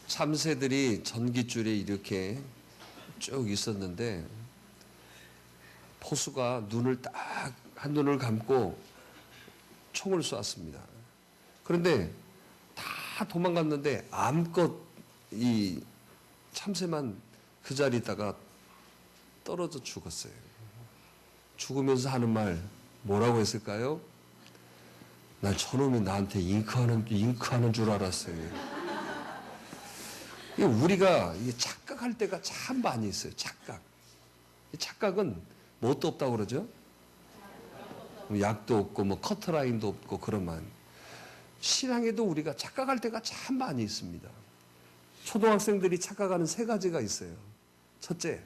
참새들이 전깃줄에 이렇게 쭉 있었는데 포수가 눈을 딱 한눈을 감고 총을 쏘았습니다. 그런데 다 도망갔는데 암컷 이 참새만 그 자리에 있다가 떨어져 죽었어요. 죽으면서 하는 말 뭐라고 했을까요? 난 저놈이 나한테 잉크하는 줄 알았어요. 우리가 착각할 때가 참 많이 있어요. 착각. 착각은 뭣도 없다고 그러죠? 약도 없고 뭐 커트라인도 없고 그러면 신앙에도 우리가 착각할 때가 참 많이 있습니다. 초등학생들이 착각하는 세 가지가 있어요. 첫째,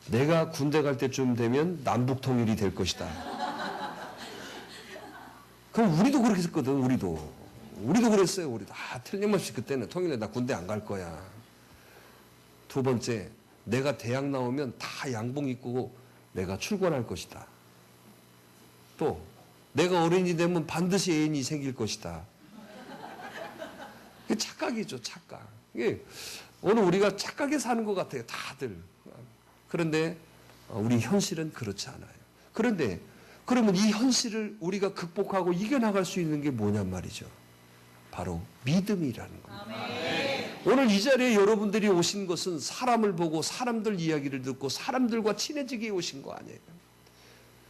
내가 군대 갈 때쯤 되면 남북 통일이 될 것이다. 그럼 우리도 그렇게 했거든. 우리도 그랬어요. 우리도 틀림없이 그때는 통일해. 나 군대 안 갈 거야. 두 번째, 내가 대학 나오면 다 양복 입고 내가 출근할 것이다. 또 내가 어른이 되면 반드시 애인이 생길 것이다. 그게 착각이죠. 착각. 이게 오늘 우리가 착각에 사는 것 같아요. 다들. 그런데 우리 현실은 그렇지 않아요. 그런데 그러면 이 현실을 우리가 극복하고 이겨나갈 수 있는 게 뭐냔 말이죠. 바로 믿음이라는 겁니다. 오늘 이 자리에 여러분들이 오신 것은 사람을 보고 사람들 이야기를 듣고 사람들과 친해지게 오신 거 아니에요.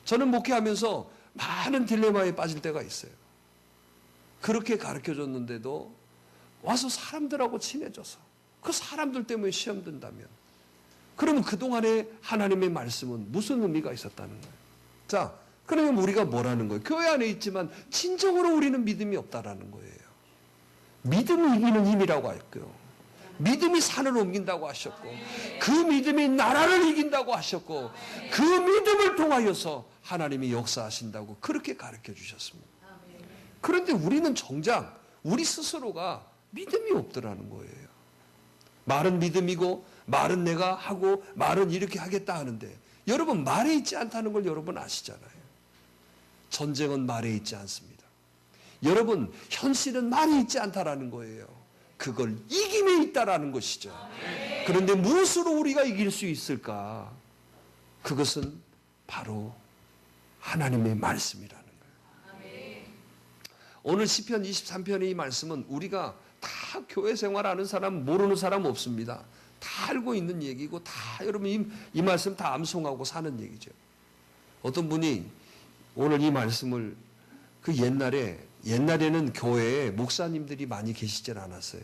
저는 목회하면서 많은 딜레마에 빠질 때가 있어요. 그렇게 가르쳐줬는데도 와서 사람들하고 친해져서 그 사람들 때문에 시험 든다면 그러면 그동안에 하나님의 말씀은 무슨 의미가 있었다는 거예요. 자, 그러면 우리가 뭐라는 거예요? 교회 안에 있지만 진정으로 우리는 믿음이 없다라는 거예요. 믿음이 이기는 힘이라고 했고요. 믿음이 산을 옮긴다고 하셨고 그 믿음이 나라를 이긴다고 하셨고 그 믿음을 통하여서 하나님이 역사하신다고 그렇게 가르쳐 주셨습니다. 그런데 우리는 정작 우리 스스로가 믿음이 없더라는 거예요. 말은 믿음이고 말은 내가 하고 말은 이렇게 하겠다 하는데 여러분 말에 있지 않다는 걸 여러분 아시잖아요. 전쟁은 말에 있지 않습니다. 여러분 현실은 말에 있지 않다라는 거예요. 그걸 이김에 있다라는 것이죠. 그런데 무엇으로 우리가 이길 수 있을까? 그것은 바로 하나님의 말씀이라는 거예요. 오늘 시편 23편의 이 말씀은 우리가 다 교회 생활하는 사람 모르는 사람 없습니다. 다 알고 있는 얘기고 다 여러분 이 말씀 다 암송하고 사는 얘기죠. 어떤 분이 오늘 이 말씀을 그 옛날에는 교회에 목사님들이 많이 계시질 않았어요.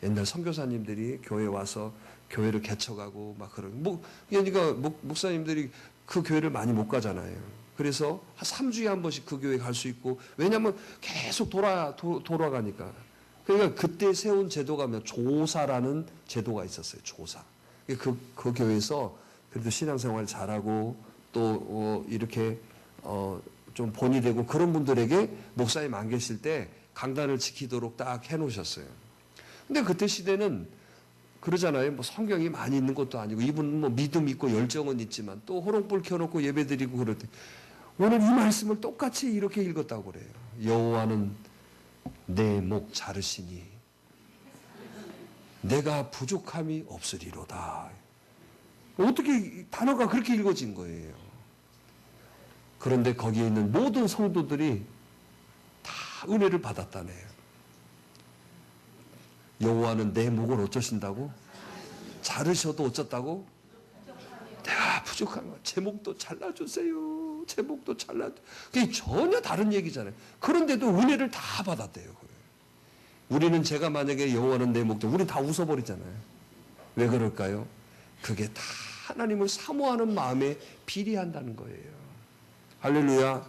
옛날 선교사님들이 교회에 와서 교회를 개척하고 막 그러니까 목사님들이 그 교회를 많이 못 가잖아요. 그래서 한 3주에 한 번씩 그 교회 갈 수 있고 왜냐하면 계속 돌아가니까. 그러니까 그때 세운 제도가 조사라는 제도가 있었어요. 조사. 그 교회에서 그래도 신앙생활 잘하고 또 이렇게 좀 본이 되고 그런 분들에게 목사님 안 계실 때 강단을 지키도록 딱 해놓으셨어요. 근데 그때 시대는 그러잖아요. 뭐 성경이 많이 있는 것도 아니고 이분은 뭐 믿음 있고 열정은 있지만 또 호롱불 켜놓고 예배드리고 그럴 때 오늘 이 말씀을 똑같이 이렇게 읽었다고 그래요. 여호와는 내 목 자르시니 내가 부족함이 없으리로다. 어떻게 단어가 그렇게 읽어진 거예요. 그런데 거기에 있는 모든 성도들이 다 은혜를 받았다네요. 여호와는 내 목을 어쩌신다고? 자르셔도 어쩌다고? 내가 부족한 거. 제 목도 잘라주세요. 제 목도 잘라주세요. 그게 전혀 다른 얘기잖아요. 그런데도 은혜를 다 받았대요. 우리는 제가 만약에 여호와는 내 목도 우리 다 웃어버리잖아요. 왜 그럴까요? 그게 다 하나님을 사모하는 마음에 비례한다는 거예요. 할렐루야.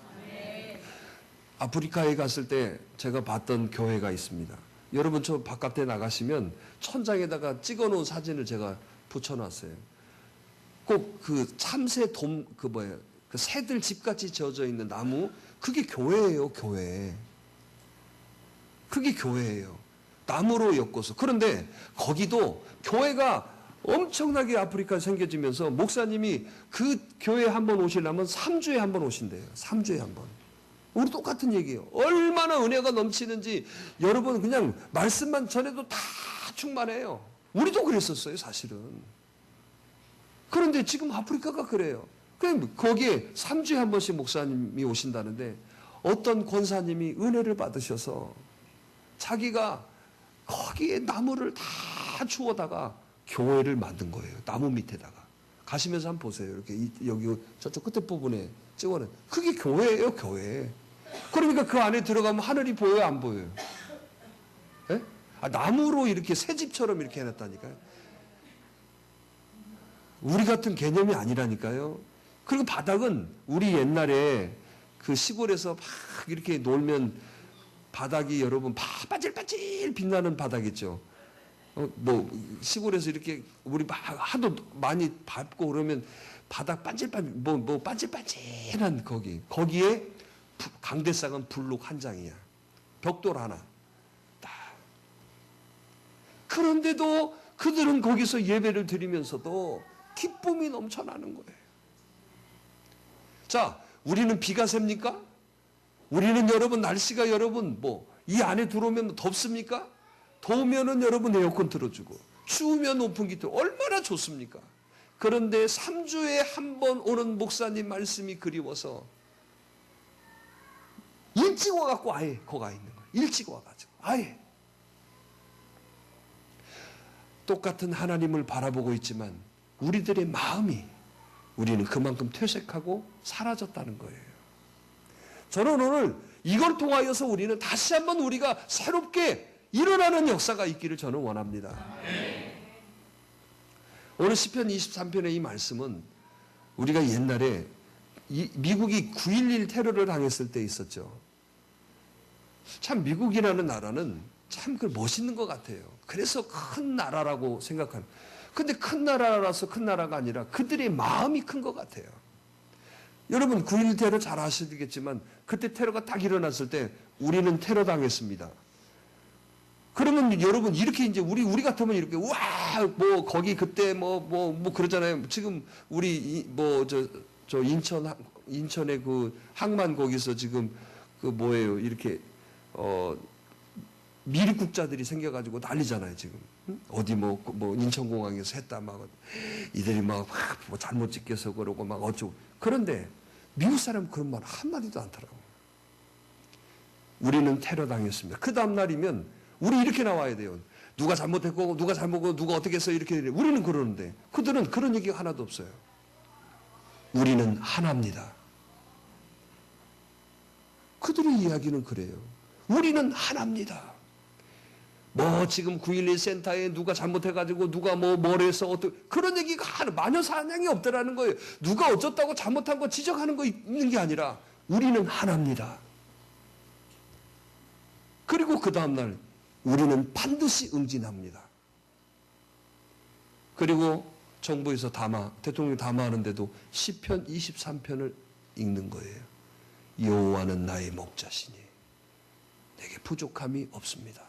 아프리카에 갔을 때 제가 봤던 교회가 있습니다. 여러분 저 바깥에 나가시면 천장에다가 찍어놓은 사진을 제가 붙여놨어요. 꼭 그 참새 그 새들 집같이 지어져 있는 나무 그게 교회예요. 교회. 그게 교회예요. 나무로 엮어서. 그런데 거기도 교회가 엄청나게 아프리카에 생겨지면서 목사님이 그 교회에 한번 오시려면 3주에 한 번 오신대요. 3주에 한 번. 우리 똑같은 얘기예요. 얼마나 은혜가 넘치는지 여러분 그냥 말씀만 전해도 다 충만해요. 우리도 그랬었어요, 사실은. 그런데 지금 아프리카가 그래요. 그럼 거기에 3주에 한 번씩 목사님이 오신다는데 어떤 권사님이 은혜를 받으셔서 자기가 거기에 나무를 다 주워다가 교회를 만든 거예요. 나무 밑에다가. 가시면서 한번 보세요. 이렇게 여기 저쪽 끝에 부분에 찍어는 그게 교회예요, 교회. 그러니까 그 안에 들어가면 하늘이 보여요, 안 보여요? 네? 나무로 이렇게 새 집처럼 이렇게 해놨다니까요. 우리 같은 개념이 아니라니까요. 그리고 바닥은 우리 옛날에 그 시골에서 막 이렇게 놀면 바닥이 여러분 반질반질 빛나는 바닥 있죠. 뭐 시골에서 이렇게 우리 하도 많이 밟고 그러면 바닥 반질반질 뭐 반질반질한 거기에 강대상은 블록 한 장이야. 벽돌 하나. 그런데도 그들은 거기서 예배를 드리면서도 기쁨이 넘쳐나는 거예요. 자, 우리는 비가 셉니까? 우리는 여러분 날씨가 여러분 이 안에 들어오면 덥습니까? 더우면은 여러분 에어컨 틀어주고 추우면 오픈기 틀어 얼마나 좋습니까? 그런데 3주에 한 번 오는 목사님 말씀이 그리워서 일찍 와갖고 아예 거가 있는 거예요. 일찍 와가지고 아예 똑같은 하나님을 바라보고 있지만 우리들의 마음이 우리는 그만큼 퇴색하고 사라졌다는 거예요. 저는 오늘 이걸 통하여서 우리는 다시 한번 우리가 새롭게 일어나는 역사가 있기를 저는 원합니다. 오늘 시편 23편의 이 말씀은 우리가 옛날에 미국이 9.11 테러를 당했을 때 있었죠. 참 미국이라는 나라는 참 멋있는 것 같아요. 그래서 큰 나라라고 생각하는. 근데 큰 나라라서 큰 나라가 아니라 그들의 마음이 큰 것 같아요. 여러분 9.11 테러 잘 아시겠지만 그때 테러가 딱 일어났을 때 우리는 테러 당했습니다. 그러면 여러분 이렇게 이제 우리 같으면 이렇게 거기 그때 그러잖아요. 지금 우리 저 인천의 그 항만 거기서 지금 그 뭐예요 이렇게 미립국자들이 생겨가지고 난리잖아요 지금. 어디 인천공항에서 했다 이들이 잘못 찍혀서 그러고 어쩌고. 그런데 미국 사람은 그런 말 한마디도 않더라고. 우리는 테러 당했습니다. 그 다음 날이면 우리 이렇게 나와야 돼요. 누가 잘못했고 누가 잘못하고 누가 어떻게 해서 이렇게 해야 우리는 그러는데 그들은 그런 얘기가 하나도 없어요. 우리는 하나입니다. 그들의 이야기는 그래요. 우리는 하나입니다. 지금 9.11 센터에 누가 잘못해가지고 누가 뭘 해서 그런 얘기가 마녀 사냥이 없더라는 거예요. 누가 어쩌다고 잘못한 거 지적하는 거 있는 게 아니라 우리는 하나입니다. 그리고 그 다음날 우리는 반드시 응진합니다. 그리고 정부에서 대통령이 담화하는데도 시편 23편을 읽는 거예요. 여호와는 나의 목자시니 내게 부족함이 없습니다.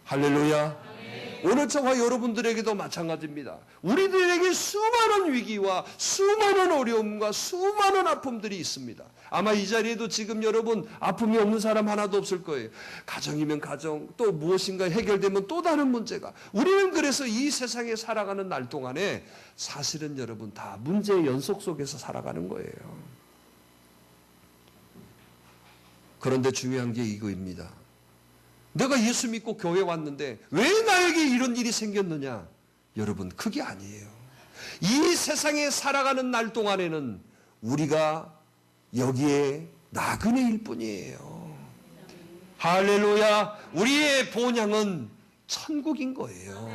할렐루야. 오늘 저와 여러분들에게도 마찬가지입니다. 우리들에게 수많은 위기와 수많은 어려움과 수많은 아픔들이 있습니다. 아마 이 자리에도 지금 여러분 아픔이 없는 사람 하나도 없을 거예요. 가정이면 가정, 또 무엇인가 해결되면 또 다른 문제가. 우리는 그래서 이 세상에 살아가는 날 동안에 사실은 여러분 다 문제의 연속 속에서 살아가는 거예요. 그런데 중요한 게 이거입니다. 내가 예수 믿고 교회 왔는데 왜 나에게 이런 일이 생겼느냐? 여러분 그게 아니에요. 이 세상에 살아가는 날 동안에는 우리가 여기에 나그네일 뿐이에요. 할렐루야. 우리의 본향은 천국인 거예요.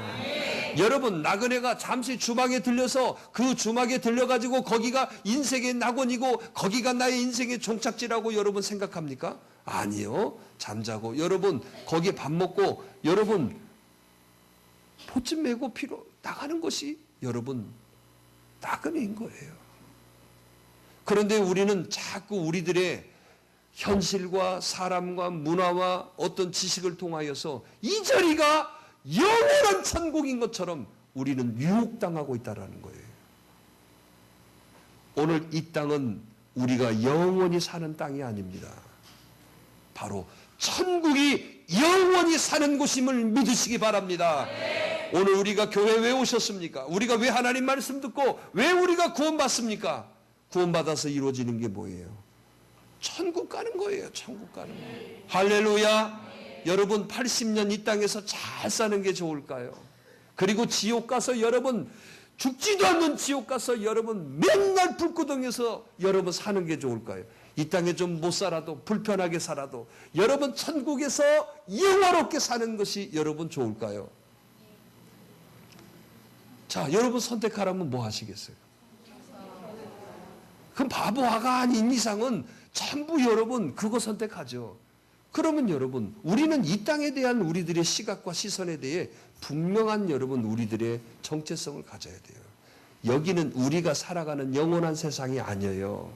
여러분 나그네가 잠시 주막에 들려서 그 주막에 들려가지고 거기가 인생의 낙원이고 거기가 나의 인생의 종착지라고 여러분 생각합니까? 아니요. 잠자고 여러분 거기에 밥 먹고 여러분 포츠 메고 피로 나가는 것이 여러분 나그네인 거예요. 그런데 우리는 자꾸 우리들의 현실과 사람과 문화와 어떤 지식을 통하여서 이 자리가 영원한 천국인 것처럼 우리는 유혹당하고 있다는 거예요. 오늘 이 땅은 우리가 영원히 사는 땅이 아닙니다. 바로 천국이 영원히 사는 곳임을 믿으시기 바랍니다. 오늘 우리가 교회 왜 오셨습니까? 우리가 왜 하나님 말씀 듣고 왜 우리가 구원받습니까? 구원받아서 이루어지는 게 뭐예요? 천국 가는 거예요. 천국 가는 거예요. 할렐루야. 여러분 80년 이 땅에서 잘 사는 게 좋을까요? 그리고 지옥 가서 여러분 죽지도 않는 지옥 가서 여러분 맨날 불구덩이에서 여러분 사는 게 좋을까요? 이 땅에 좀 못 살아도 불편하게 살아도 여러분 천국에서 영화롭게 사는 것이 여러분 좋을까요? 자, 여러분 선택하라면 뭐 하시겠어요? 그럼 바보화가 아닌 이상은 전부 여러분 그거 선택하죠. 그러면 여러분 우리는 이 땅에 대한 우리들의 시각과 시선에 대해 분명한 여러분 우리들의 정체성을 가져야 돼요. 여기는 우리가 살아가는 영원한 세상이 아니에요.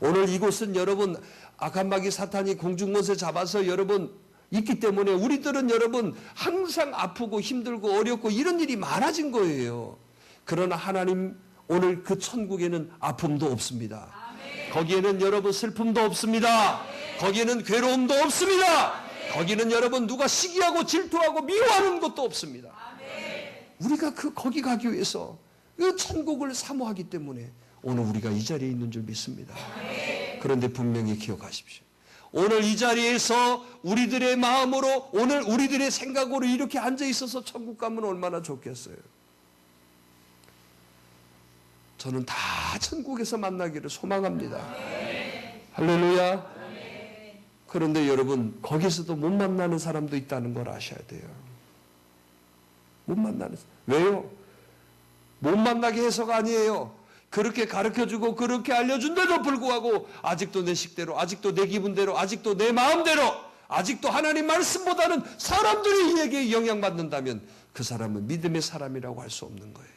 오늘 이곳은 여러분 악한 마귀 사탄이 공중못에 잡아서 여러분 있기 때문에 우리들은 여러분 항상 아프고 힘들고 어렵고 이런 일이 많아진 거예요. 그러나 하나님 오늘 그 천국에는 아픔도 없습니다. 거기에는 여러분 슬픔도 없습니다. 거기에는 괴로움도 없습니다. 거기는 여러분 누가 시기하고 질투하고 미워하는 것도 없습니다. 우리가 거기 가기 위해서 그 천국을 사모하기 때문에 오늘 우리가 이 자리에 있는 줄 믿습니다. 그런데 분명히 기억하십시오. 오늘 이 자리에서 우리들의 마음으로 오늘 우리들의 생각으로 이렇게 앉아 있어서 천국 가면 얼마나 좋겠어요. 저는 다 천국에서 만나기를 소망합니다. 할렐루야. 그런데 여러분 거기서도 못 만나는 사람도 있다는 걸 아셔야 돼요. 못 만나는 사람. 왜요? 못 만나게 해서가 아니에요. 그렇게 가르쳐주고 그렇게 알려준데도 불구하고 아직도 내 식대로, 아직도 내 기분대로, 아직도 내 마음대로, 아직도 하나님 말씀보다는 사람들이 이에게 영향받는다면 그 사람은 믿음의 사람이라고 할 수 없는 거예요.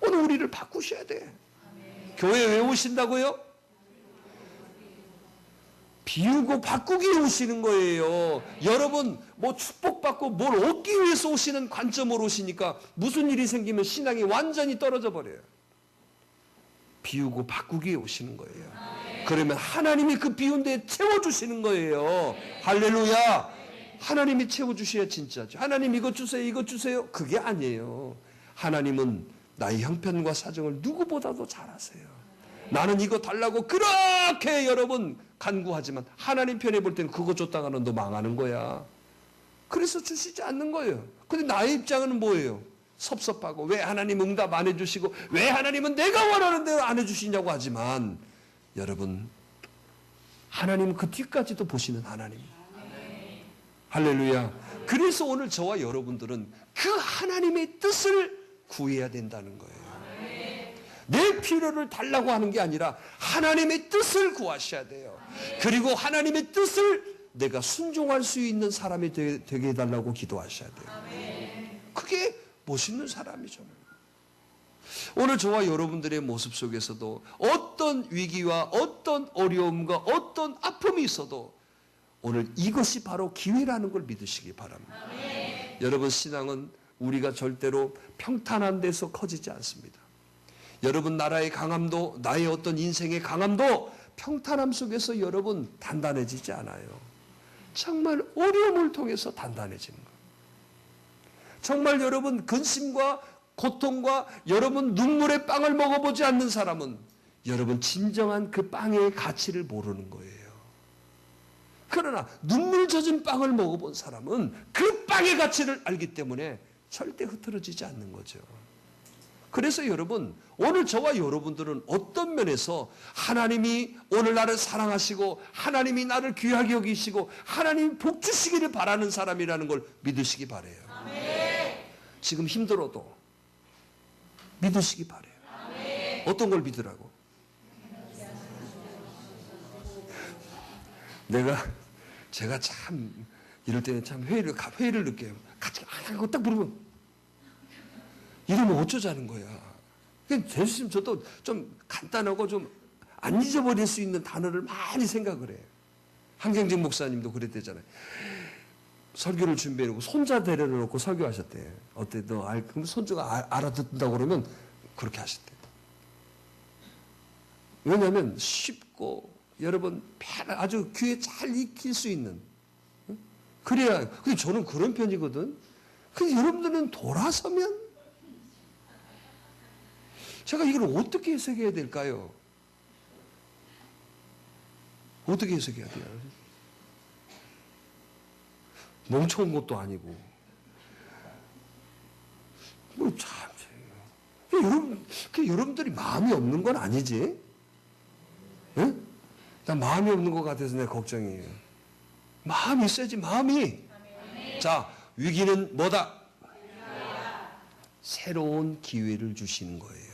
오늘 우리를 바꾸셔야 돼. 교회 왜 오신다고요? 비우고 바꾸기 위해 오시는 거예요. 여러분 뭐 축복받고 뭘 얻기 위해서 오시는 관점으로 오시니까 무슨 일이 생기면 신앙이 완전히 떨어져 버려요. 비우고 바꾸기 위해 오시는 거예요. 그러면 하나님이 그 비운 데에 채워주시는 거예요. 할렐루야. 하나님이 채워주셔야 진짜죠. 하나님 이것 주세요, 이것 주세요. 그게 아니에요. 하나님은 나의 형편과 사정을 누구보다도 잘 아세요. 나는 이거 달라고 그렇게 여러분 간구하지만 하나님 편에 볼 때는 그거 줬다가는 너 망하는 거야. 그래서 주시지 않는 거예요. 근데 나의 입장은 뭐예요? 섭섭하고 왜 하나님 응답 안 해주시고 왜 하나님은 내가 원하는 대로 안 해주시냐고 하지만 여러분 하나님은 그 뒤까지도 보시는 하나님. 할렐루야. 그래서 오늘 저와 여러분들은 그 하나님의 뜻을 구해야 된다는 거예요. 내 필요를 달라고 하는 게 아니라 하나님의 뜻을 구하셔야 돼요. 그리고 하나님의 뜻을 내가 순종할 수 있는 사람이 되게 해달라고 기도하셔야 돼요. 그게 멋있는 사람이죠. 오늘 저와 여러분들의 모습 속에서도 어떤 위기와 어떤 어려움과 어떤 아픔이 있어도 오늘 이것이 바로 기회라는 걸 믿으시기 바랍니다. 여러분 신앙은 우리가 절대로 평탄한 데서 커지지 않습니다. 여러분 나라의 강함도 나의 어떤 인생의 강함도 평탄함 속에서 여러분 단단해지지 않아요. 정말 어려움을 통해서 단단해지는 거예요. 정말 여러분 근심과 고통과 여러분 눈물의 빵을 먹어보지 않는 사람은 여러분 진정한 그 빵의 가치를 모르는 거예요. 그러나 눈물 젖은 빵을 먹어본 사람은 그 빵의 가치를 알기 때문에 절대 흐트러지지 않는 거죠. 그래서 여러분 오늘 저와 여러분들은 어떤 면에서 하나님이 오늘 나를 사랑하시고 하나님이 나를 귀하게 여기시고 하나님이 복 주시기를 바라는 사람이라는 걸 믿으시기 바라요. 지금 힘들어도 믿으시기 바라요. 어떤 걸 믿으라고? 제가 참 이럴 때는 참 회의를 느껴요. 같이 하고 딱 부르면 이러면 어쩌자는 거야. 될 수 있으면 저도 좀 간단하고 좀 안 잊어버릴 수 있는 단어를 많이 생각을 해요. 한경직 목사님도 그랬대잖아요. 설교를 준비해놓고 손자 데려놓고 설교하셨대. 어때? 그럼 손주가 알아듣는다고 그러면 그렇게 하셨대. 왜냐하면 쉽고 여러분 아주 귀에 잘 익힐 수 있는, 그래야. 근데 저는 그런 편이거든. 근데 여러분들은 돌아서면 제가 이걸 어떻게 해석해야 될까요? 어떻게 해석해야 돼요? 멍청한 것도 아니고. 뭐 참, 여러분들이 마음이 없는 건 아니지? 예? 난 마음이 없는 것 같아서 내가 걱정이에요. 마음이 있어야지, 마음이. 자, 위기는 뭐다? 새로운 기회를 주시는 거예요.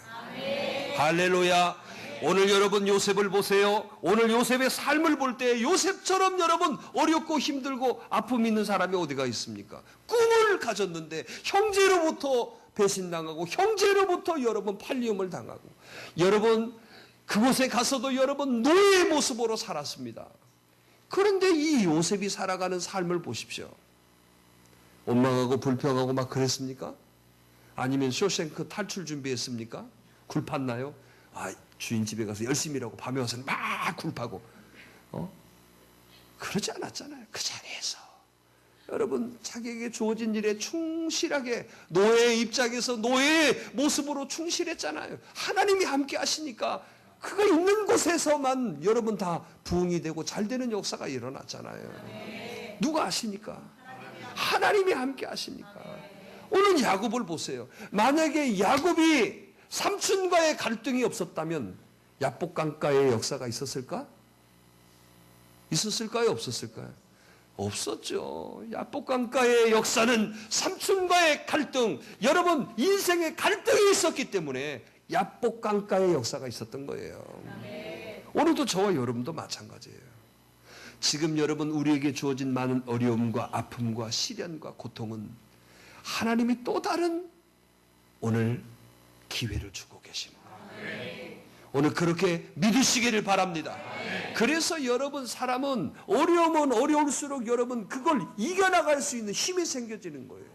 할렐루야. 오늘 여러분 요셉을 보세요. 오늘 요셉의 삶을 볼 때 요셉처럼 여러분 어렵고 힘들고 아픔 있는 사람이 어디가 있습니까? 꿈을 가졌는데 형제로부터 배신당하고 형제로부터 여러분 팔리움을 당하고, 여러분 그곳에 가서도 여러분 노예의 모습으로 살았습니다. 그런데 이 요셉이 살아가는 삶을 보십시오. 원망하고 불평하고 막 그랬습니까? 아니면 쇼생크 탈출 준비했습니까? 굴팠나요? 주인 집에 가서 열심히 일하고 밤에 와서는 막 굴파고, 그러지 않았잖아요. 그 자리에서 여러분 자기에게 주어진 일에 충실하게 노예의 입장에서 노예의 모습으로 충실했잖아요. 하나님이 함께 하시니까 그가 있는 곳에서만 여러분 다 부흥이 되고 잘 되는 역사가 일어났잖아요. 누가 하시니까? 하나님이 함께 하시니까. 오늘 야곱을 보세요. 만약에 야곱이 삼촌과의 갈등이 없었다면 야복강가의 역사가 있었을까? 있었을까요? 없었을까요? 없었죠. 야복강가의 역사는 삼촌과의 갈등, 여러분 인생의 갈등이 있었기 때문에 야복강가의 역사가 있었던 거예요. 오늘도 저와 여러분도 마찬가지예요. 지금 여러분 우리에게 주어진 많은 어려움과 아픔과 시련과 고통은 하나님이 또 다른 오늘 기회를 주고 계십니다. 오늘 그렇게 믿으시기를 바랍니다. 그래서 여러분 사람은 어려우면 어려울수록 여러분 그걸 이겨나갈 수 있는 힘이 생겨지는 거예요.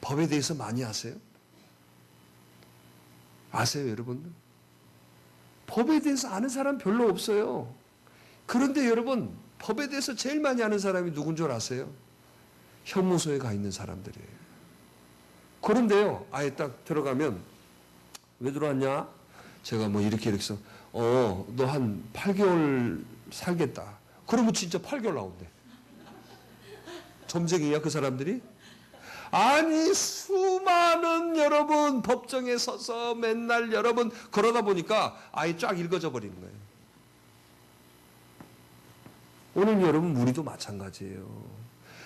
법에 대해서 많이 아세요? 아세요, 여러분들? 법에 대해서 아는 사람 별로 없어요. 그런데 여러분 법에 대해서 제일 많이 아는 사람이 누군 줄 아세요? 형무소에 가 있는 사람들이에요. 그런데요, 아예 딱 들어가면 왜 들어왔냐? 제가 뭐 이렇게 해서 너 한 8개월 살겠다. 그러면 진짜 8개월 나온대. 점쟁이야 그 사람들이? 아니 수많은 여러분 법정에 서서 맨날 여러분 그러다 보니까 아예 쫙 읽어져 버리는 거예요. 오늘 여러분 우리도 마찬가지예요.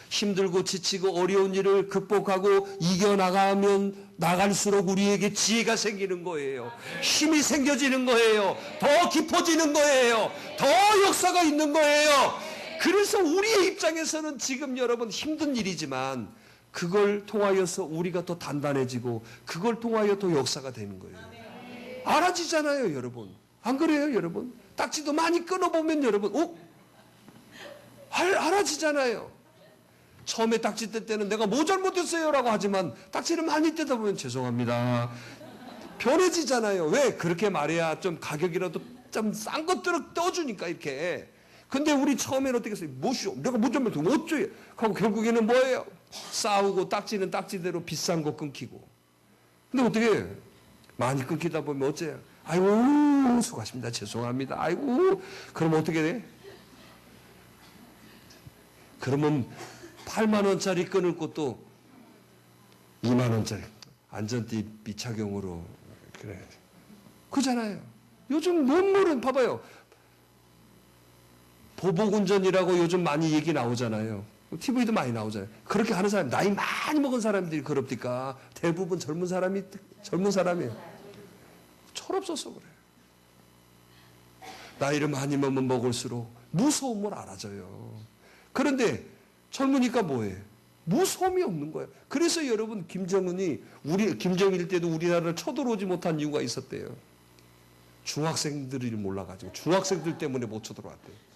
힘들고 지치고 어려운 일을 극복하고 이겨나가면 나갈수록 우리에게 지혜가 생기는 거예요. 힘이 생겨지는 거예요. 더 깊어지는 거예요. 더 역사가 있는 거예요. 그래서 우리의 입장에서는 지금 여러분 힘든 일이지만 그걸 통하여서 우리가 더 단단해지고 그걸 통하여 또 역사가 되는 거예요. 알아지잖아요, 여러분. 안 그래요, 여러분? 딱지도 많이 끊어보면 여러분, 알아지잖아요. 처음에 딱지 뗄 때는 내가 뭐 잘못했어요 라고 하지만 딱지를 많이 떼다 보면 죄송합니다. 변해지잖아요. 왜? 그렇게 말해야 좀 가격이라도 좀 싼 것들을 떠주니까 이렇게. 근데 우리 처음에는 어떻게 했어요? 뭐시오? 내가 뭐 잘못했어요? 어쩌요? 하고 결국에는 뭐예요? 싸우고 딱지는 딱지대로 비싼 거 끊기고. 근데 어떻게 많이 끊기다 보면 어째요? 아이고 수고하십니다. 죄송합니다. 아이고 그럼 어떻게 돼? 그러면 8만 원짜리 끊을 것도 2만 원짜리 안전띠 미착용으로 그래. 그잖아요. 요즘 논문은 봐봐요. 보복운전이라고 요즘 많이 얘기 나오잖아요. TV도 많이 나오잖아요. 그렇게 하는 사람, 나이 많이 먹은 사람들이 그럽니까? 대부분 젊은 사람이에요. 철없어서 그래요. 나이를 많이 먹을수록 무서움을 알아져요. 그런데 젊으니까 뭐예요? 무서움이 없는 거예요. 그래서 여러분 김정일 때도 우리나라를 쳐들어오지 못한 이유가 있었대요. 중학생들이 몰라가지고 중학생들 때문에 못 쳐들어왔대요.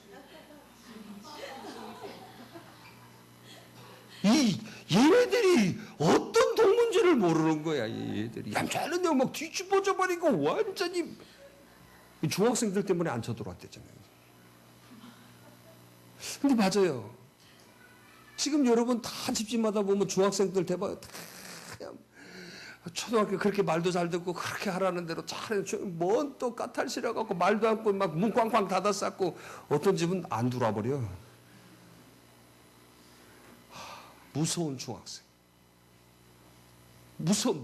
얘네들이 어떤 동문 뭔지를 모르는 거야, 얘들이. 얌전한 내용 막 뒤집어져 버리고 완전히 중학생들 때문에 안 쳐들어왔대잖아요. 근데 맞아요. 지금 여러분 다 집집마다 보면 중학생들 대박 다 그냥 초등학교 그렇게 말도 잘 듣고 그렇게 하라는 대로 잘해. 뭔 또 까탈스려 갖고 말도 않고 막 문 꽝꽝 닫아 쌓고 어떤 집은 안 들어와 버려. 무서운 중학생.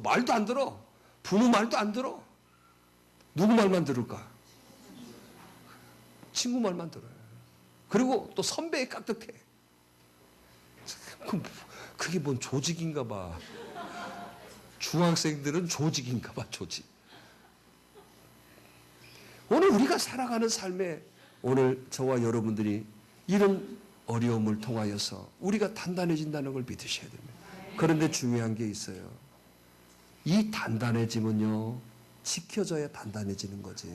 말도 안 들어. 부모 말도 안 들어. 누구 말만 들을까? 친구 말만 들어요. 그리고 또 선배의 깍듯해. 그게 뭔 조직인가 봐. 중학생들은 조직인가 봐, 조직. 오늘 우리가 살아가는 삶에 오늘 저와 여러분들이 이런 어려움을 통하여서 우리가 단단해진다는 걸 믿으셔야 됩니다. 그런데 중요한 게 있어요. 이 단단해짐은요, 지켜져야 단단해지는 거지.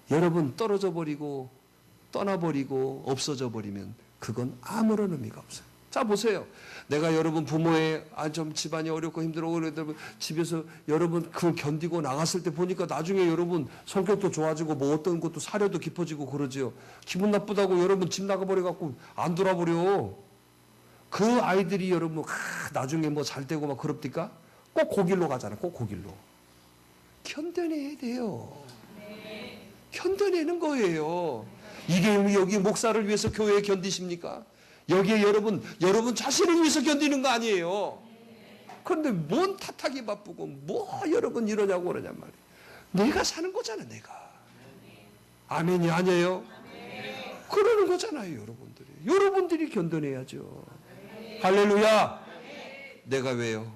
여러분 떨어져 버리고 떠나버리고 없어져 버리면 그건 아무런 의미가 없어요. 자, 보세요. 내가 여러분 부모의 좀 집안이 어렵고 힘들어 그래도 집에서 여러분 그걸 견디고 나갔을 때 보니까 나중에 여러분 성격도 좋아지고 뭐 어떤 것도 사려도 깊어지고 그러지요. 기분 나쁘다고 여러분 집 나가버려 갖고 안 돌아버려. 그 아이들이 여러분 나중에 뭐 잘 되고 막 그럽니까? 꼭 그 길로 가잖아. 꼭 그 길로. 견뎌내야 돼요. 견뎌내는 거예요. 이게 여기 목사를 위해서 교회에 견디십니까? 여기에 여러분 자신을 위해서 견디는 거 아니에요. 그런데 뭔 탓하기 바쁘고 뭐 여러분 이러냐고 그러냔 말이에요. 내가 사는 거잖아, 내가. 아멘이 아니에요? 그러는 거잖아요, 여러분들이. 여러분들이 견뎌내야죠. 할렐루야. 내가 왜요?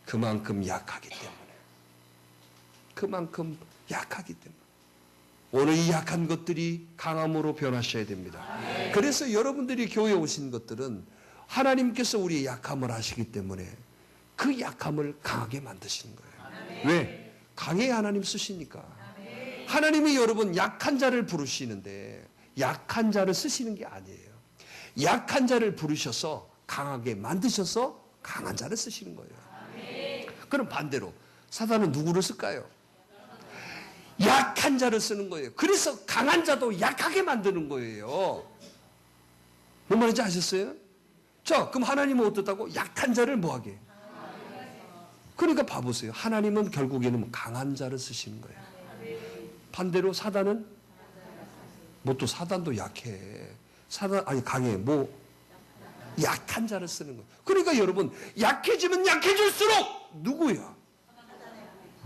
그만큼 약하기 때문에. 그만큼 약하기 때문에. 오늘 이 약한 것들이 강함으로 변하셔야 됩니다. 그래서 여러분들이 교회에 오신 것들은 하나님께서 우리의 약함을 아시기 때문에 그 약함을 강하게 만드시는 거예요. 왜? 강해야 하나님 쓰시니까. 하나님이 여러분 약한 자를 부르시는데 약한 자를 쓰시는 게 아니에요. 약한 자를 부르셔서 강하게 만드셔서 강한 자를 쓰시는 거예요. 그럼 반대로 사단은 누구를 쓸까요? 약한 자를 쓰는 거예요. 그래서 강한 자도 약하게 만드는 거예요. 뭔 말인지 아셨어요? 자, 그럼 하나님은 어떻다고? 약한 자를 뭐하게? 그러니까 봐보세요. 하나님은 결국에는 강한 자를 쓰시는 거예요. 반대로 사단은 뭐 또 사단도 약해. 강해. 뭐 약한 자를 쓰는 거예요. 그러니까 여러분 약해지면 약해질수록 누구야?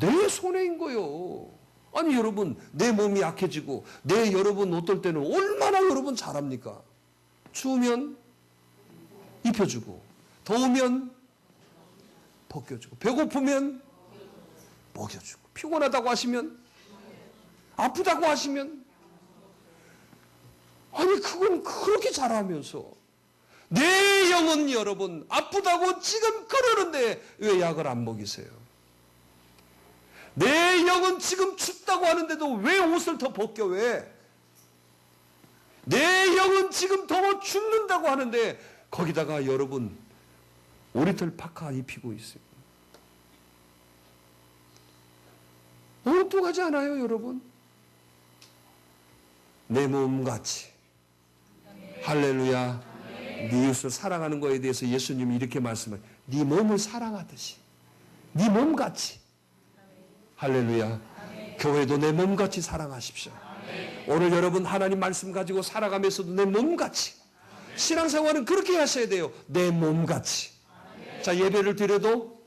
내 손해인 거예요. 아니 여러분 내 몸이 약해지고 내 여러분 어떨 때는 얼마나 여러분 잘합니까? 추우면 입혀주고 더우면 벗겨주고 배고프면 먹여주고 피곤하다고 하시면 아프다고 하시면 아니 그건 그렇게 잘하면서 내 영은 여러분 아프다고 지금 그러는데 왜 약을 안 먹이세요? 내 영은 지금 춥다고 하는데도 왜 옷을 더 벗겨? 왜? 내 영은 지금 더 죽는다고 하는데 거기다가 여러분 오리털 파카 입히고 있어요. 엉뚱하지 않아요, 여러분? 내 몸같이. 할렐루야. 네 이웃을 사랑하는 거에 대해서 예수님이 이렇게 말씀해요. 네 몸을 사랑하듯이. 네 몸같이. 할렐루야. 교회도 내 몸같이 사랑하십시오. 오늘 여러분 하나님 말씀 가지고 살아가면서도 내 몸같이. 신앙생활은 그렇게 하셔야 돼요. 내 몸같이. 자, 예배를 드려도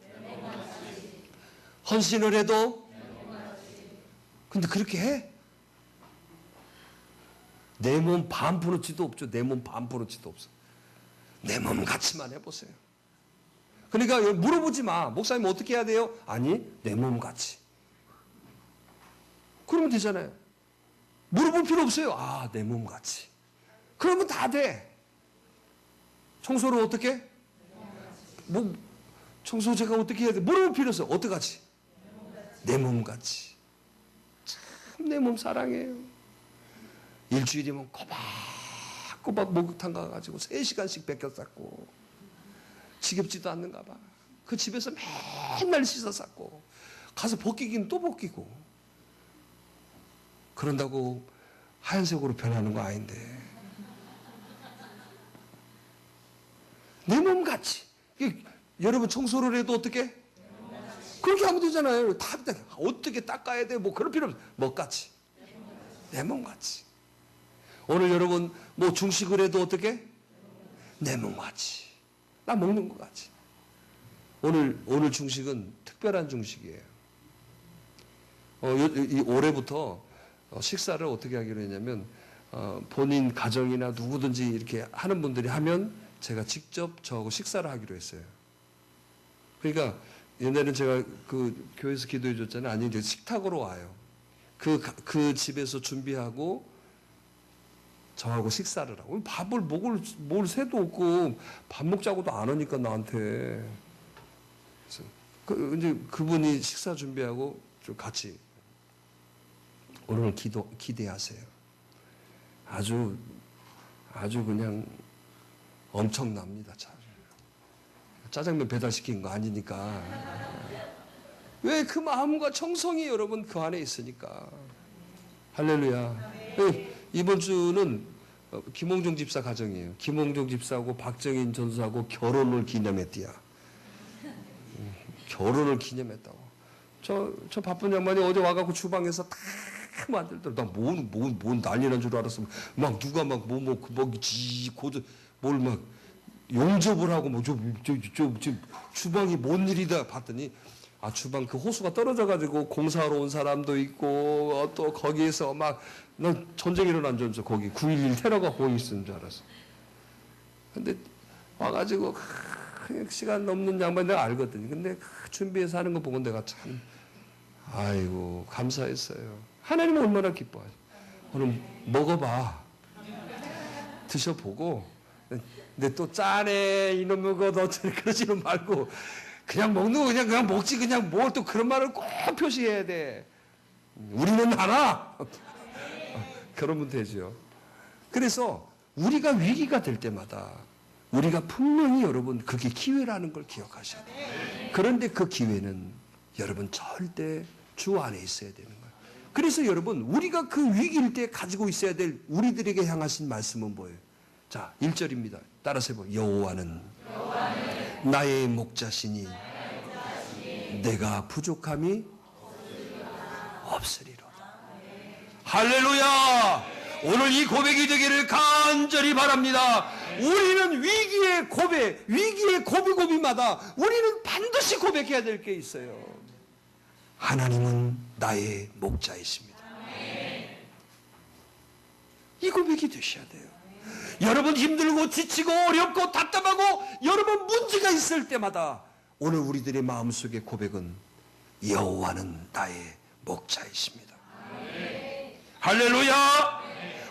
헌신을 해도 근데 그렇게 해? 내 몸 반 푸르치도 없죠. 내 몸 반 푸르치도 없어. 내 몸같이만 해보세요. 그러니까 물어보지 마. 목사님 어떻게 해야 돼요? 아니, 내 몸같이. 그러면 되잖아요. 물어볼 필요 없어요. 아, 내 몸같이. 그러면 다 돼. 청소를 어떻게? 뭐 청소 제가 어떻게 해야 돼? 물어볼 필요 없어요. 어떡하지? 내 몸같이. 참 내 몸 사랑해요. 일주일이면 꼬박꼬박 목욕탕 가가지고 3시간씩 뺏겨 쌓고 지겹지도 않는가 봐. 그 집에서 맨날 씻어 쌌고 가서 벗기긴 또 벗기고 그런다고 하얀색으로 변하는 거 아닌데 내 몸같이 여러분 청소를 해도 어떻게? 그렇게 하면 되잖아요. 다 어떻게 닦아야 돼? 뭐 그럴 필요 없어. 뭐같이? 내 몸같이. 오늘 여러분 뭐 중식을 해도 어떻게? 내 몸같이. 나 먹는 것 같이. 오늘 중식은 특별한 중식이에요. 올해부터 식사를 어떻게 하기로 했냐면 본인 가정이나 누구든지 이렇게 하는 분들이 하면 제가 직접 저하고 식사를 하기로 했어요. 그러니까 옛날에는 제가 그 교회에서 기도해 줬잖아요. 아니 이제 식탁으로 와요. 그 집에서 준비하고 저하고 식사를 하고 밥을 뭘 새도 없고 밥 먹자고도 안 하니까 나한테. 그래서 이제 그분이 식사 준비하고 좀 같이 오늘 기대하세요. 아주 그냥 엄청납니다. 짜장면 배달시킨 거 아니니까. 왜 그 마음과 정성이 여러분 그 안에 있으니까. 할렐루야. 이번 주는 김홍종 집사 가정이에요. 김홍종 집사하고 박정인 전사하고 결혼을 기념했대요. 결혼을 기념했다고. 저 바쁜 양반이 어제 와갖고 주방에서 다 만들더라. 나 뭔 난리난 줄 알았으면 막 누가 막 뭘 막 용접을 하고 뭐 주방이 뭔 일이다 봤더니 주방 그 호수가 떨어져가지고 공사하러 온 사람도 있고 또 거기에서 막 난 전쟁 일어난 줄 알았어. 거기 9.11 테러가 거기 있는 줄 알았어. 근데 와가지고 시간 넘는 양반 내가 알거든. 근데 준비해서 하는 거 보고 내가 참 아이고 감사했어요. 하나님 얼마나 기뻐하죠. 오늘 먹어봐. 드셔보고 근데 또 짜네 이놈의 거 너 그러지는 말고 그냥 먹는 거 그냥 먹지 그냥 뭘 또 그런 말을 꼭 표시해야 돼. 우리는 알아. 그러면 되죠. 그래서 우리가 위기가 될 때마다 우리가 분명히 여러분 그게 기회라는 걸 기억하셔야 돼요. 그런데 그 기회는 여러분 절대 주 안에 있어야 되는 거예요. 그래서 여러분 우리가 그 위기일 때 가지고 있어야 될 우리들에게 향하신 말씀은 뭐예요? 자 1절입니다. 따라서 해봐요. 여호와는 나의 목자시니 내가 부족함이 없으리로다. 할렐루야. 오늘 이 고백이 되기를 간절히 바랍니다. 우리는 위기의 고비마다 우리는 반드시 고백해야 될 게 있어요. 하나님은 나의 목자이십니다. 이 고백이 되셔야 돼요. 여러분 힘들고 지치고 어렵고 답답하고 여러분 문제가 있을 때마다 오늘 우리들의 마음속의 고백은 여호와는 나의 목자이십니다. 할렐루야.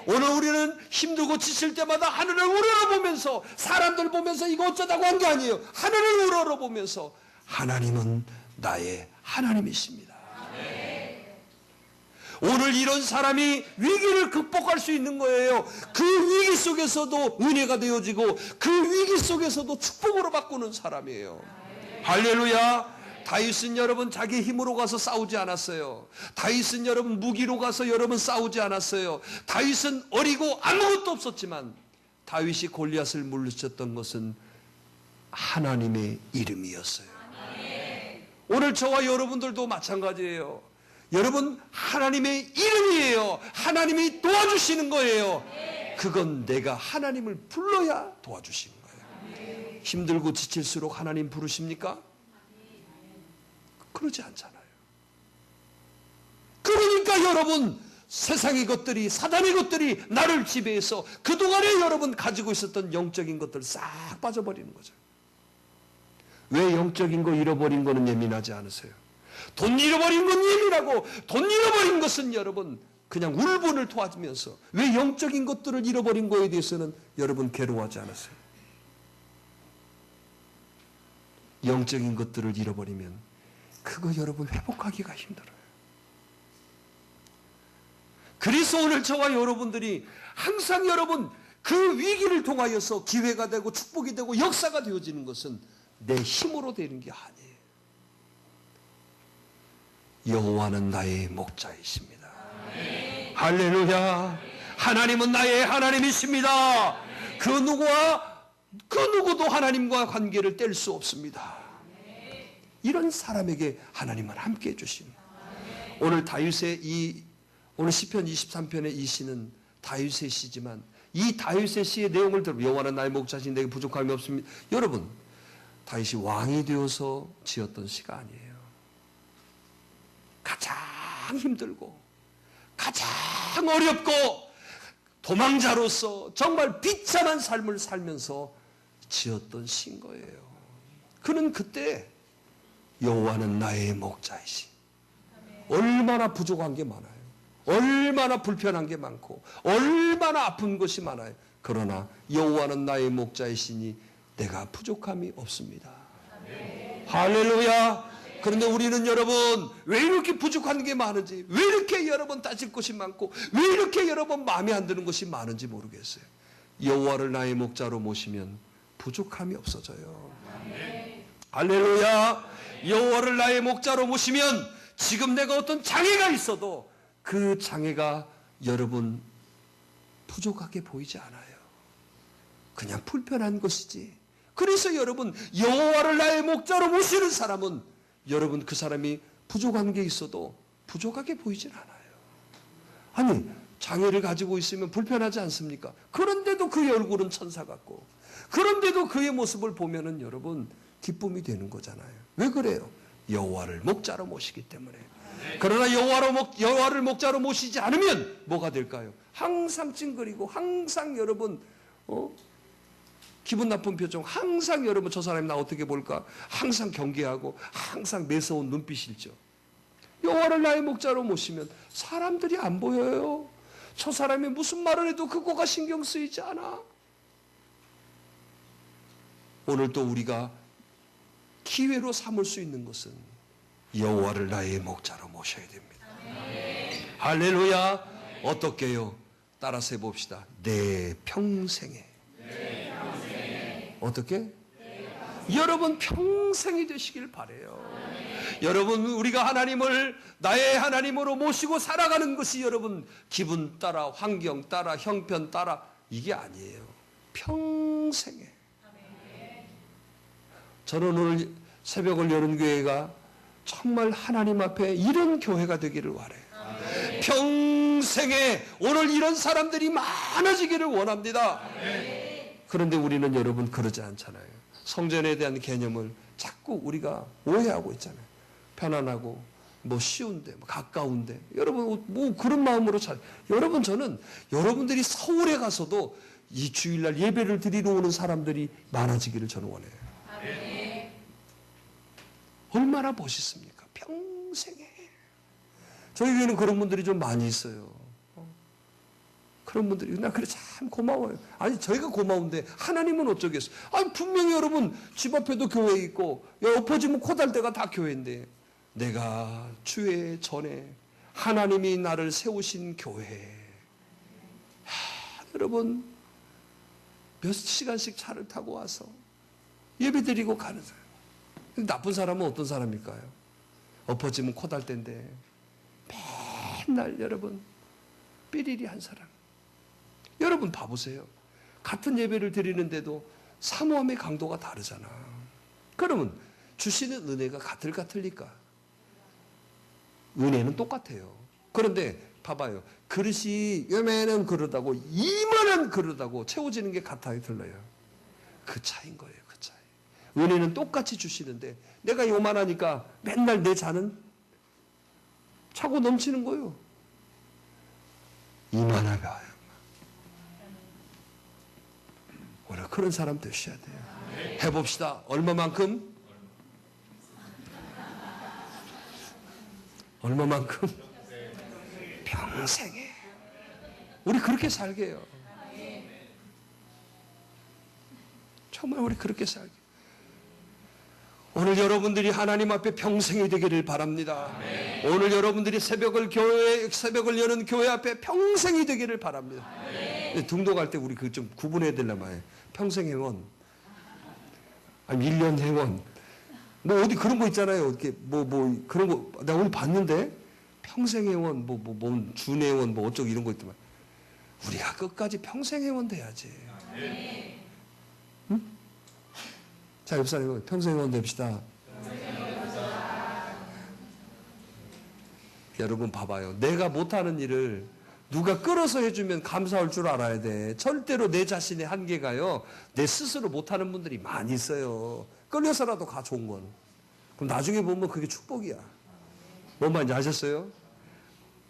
오늘 우리는 힘들고 지칠 때마다 하늘을 우러러보면서 사람들 보면서 이거 어쩌다고 한 게 아니에요. 하늘을 우러러보면서 하나님은 나의 하나님이십니다. 오늘 이런 사람이 위기를 극복할 수 있는 거예요. 그 위기 속에서도 은혜가 되어지고 그 위기 속에서도 축복으로 바꾸는 사람이에요. 할렐루야. 다윗은 여러분 자기 힘으로 가서 싸우지 않았어요. 다윗은 여러분 무기로 가서 여러분 싸우지 않았어요. 다윗은 어리고 아무것도 없었지만 다윗이 골리앗을 물리쳤던 것은 하나님의 이름이었어요. 오늘 저와 여러분들도 마찬가지예요. 여러분 하나님의 이름이에요. 하나님이 도와주시는 거예요. 그건 내가 하나님을 불러야 도와주시는 거예요. 힘들고 지칠수록 하나님 부르십니까? 그러지 않잖아요. 그러니까 여러분 세상의 것들이 사단의 것들이 나를 지배해서 그동안에 여러분 가지고 있었던 영적인 것들 싹 빠져버리는 거죠. 왜 영적인 거 잃어버린 거는 예민하지 않으세요? 돈 잃어버린 건 예민하고 돈 잃어버린 것은 여러분 그냥 울분을 토하면서 왜 영적인 것들을 잃어버린 거에 대해서는 여러분 괴로워하지 않으세요? 영적인 것들을 잃어버리면 그거 여러분 회복하기가 힘들어요. 그래서 오늘 저와 여러분들이 항상 여러분 그 위기를 통하여서 기회가 되고 축복이 되고 역사가 되어지는 것은 내 힘으로 되는 게 아니에요. 여호와는 나의 목자이십니다. 할렐루야. 하나님은 나의 하나님이십니다. 그 누구도 하나님과 관계를 뗄 수 없습니다. 이런 사람에게 하나님은 함께 해주십니다. 오늘 오늘 시편 23편의 이 시는 다윗의 시지만 이 다윗의 시의 내용을 들으면 여호와는 나의 목자시니 내게 부족함이 없습니다. 여러분, 다윗이 왕이 되어서 지었던 시가 아니에요. 가장 힘들고 가장 어렵고 도망자로서 정말 비참한 삶을 살면서 지었던 시인 거예요. 그는 그때 여호와는 나의 목자이시. 얼마나 부족한 게 많아요. 얼마나 불편한 게 많고 얼마나 아픈 것이 많아요. 그러나 여호와는 나의 목자이시니 내가 부족함이 없습니다. 할렐루야. 그런데 우리는 여러분 왜 이렇게 부족한 게 많은지, 왜 이렇게 여러분 따질 것이 많고, 왜 이렇게 여러분 마음에 안 드는 것이 많은지 모르겠어요. 여호와를 나의 목자로 모시면 부족함이 없어져요. 할렐루야. 여호와를 나의 목자로 모시면 지금 내가 어떤 장애가 있어도 그 장애가 여러분 부족하게 보이지 않아요. 그냥 불편한 것이지. 그래서 여러분 여호와를 나의 목자로 모시는 사람은 여러분 그 사람이 부족한 게 있어도 부족하게 보이질 않아요. 아니 장애를 가지고 있으면 불편하지 않습니까? 그런데도 그의 얼굴은 천사 같고 그런데도 그의 모습을 보면은 여러분 기쁨이 되는 거잖아요. 왜 그래요? 여호와를 목자로 모시기 때문에. 그러나 여호와를 목자로 모시지 않으면 뭐가 될까요? 항상 찡그리고 항상 여러분 기분 나쁜 표정, 항상 여러분 저 사람이 나 어떻게 볼까? 항상 경계하고 항상 매서운 눈빛이죠. 여호와를 나의 목자로 모시면 사람들이 안 보여요. 저 사람이 무슨 말을 해도 그거가 신경 쓰이지 않아. 오늘 또 우리가 기회로 삼을 수 있는 것은 여호와를 나의 목자로 모셔야 됩니다. 할렐루야. 어떻게요? 따라서 해봅시다. 내 평생에. 어떻게? 여러분 평생이 되시길 바라요. 여러분 우리가 하나님을 나의 하나님으로 모시고 살아가는 것이 여러분 기분 따라 환경 따라 형편 따라 이게 아니에요. 평생에. 저는 오늘 새벽을 여는 교회가 정말 하나님 앞에 이런 교회가 되기를 바라요. 평생에 오늘 이런 사람들이 많아지기를 원합니다. 그런데 우리는 여러분 그러지 않잖아요. 성전에 대한 개념을 자꾸 우리가 오해하고 있잖아요. 편안하고 뭐 쉬운데 뭐 가까운데 여러분 뭐 그런 마음으로 여러분 저는 여러분들이 서울에 가서도 이 주일날 예배를 드리러 오는 사람들이 많아지기를 저는 원해요. 얼마나 멋있습니까? 평생에. 저희 교회는 그런 분들이 좀 많이 있어요. 그런 분들이 나 그래 참 고마워요. 아니 저희가 고마운데 하나님은 어쩌겠어. 아니 분명히 여러분 집 앞에도 교회 있고 엎어지면 코달대가 다 교회인데 내가 주의 전에 하나님이 나를 세우신 교회. 여러분 몇 시간씩 차를 타고 와서 예배드리고 가는 사람. 나쁜 사람은 어떤 사람일까요? 엎어지면 코달대인데 맨날 여러분 삐리리 한 사람. 여러분 봐보세요. 같은 예배를 드리는데도 사모함의 강도가 다르잖아. 그러면 주시는 은혜가 같을까? 은혜는 똑같아요. 그런데 봐봐요. 그릇이 요만한 그릇하고 이만한 그릇하고 채워지는 게 같아요, 틀려요? 그 차이인 거예요. 그 차이. 은혜는 똑같이 주시는데 내가 요만하니까 맨날 내 잔은 차고 넘치는 거예요. 이만하가 오늘 그런 사람 되셔야 돼요. 해봅시다. 얼마만큼? 얼마만큼? 평생에. 우리 그렇게 살게 해요. 정말 우리 그렇게 살게. 오늘 여러분들이 하나님 앞에 평생이 되기를 바랍니다. 오늘 여러분들이 새벽을 여는 교회 앞에 평생이 되기를 바랍니다. 등록할 때 우리 그 좀 구분해야 되려면 평생 회원. 아니 1년 회원. 뭐 어디 그런 거 있잖아요. 이렇게 그런 거 내가 오늘 봤는데 평생 회원 준회원 어쩌고 이런 거 있더만. 우리가 끝까지 평생 회원 돼야지. 응? 자, 옆 사람이 평생 회원 됩시다. 여러분 봐봐요. 내가 못하는 일을 누가 끌어서 해주면 감사할 줄 알아야 돼. 절대로 내 자신의 한계가요. 내 스스로 못하는 분들이 많이 있어요. 끌려서라도 가 좋은 건. 그럼 나중에 보면 그게 축복이야. 뭔 말인지 아셨어요?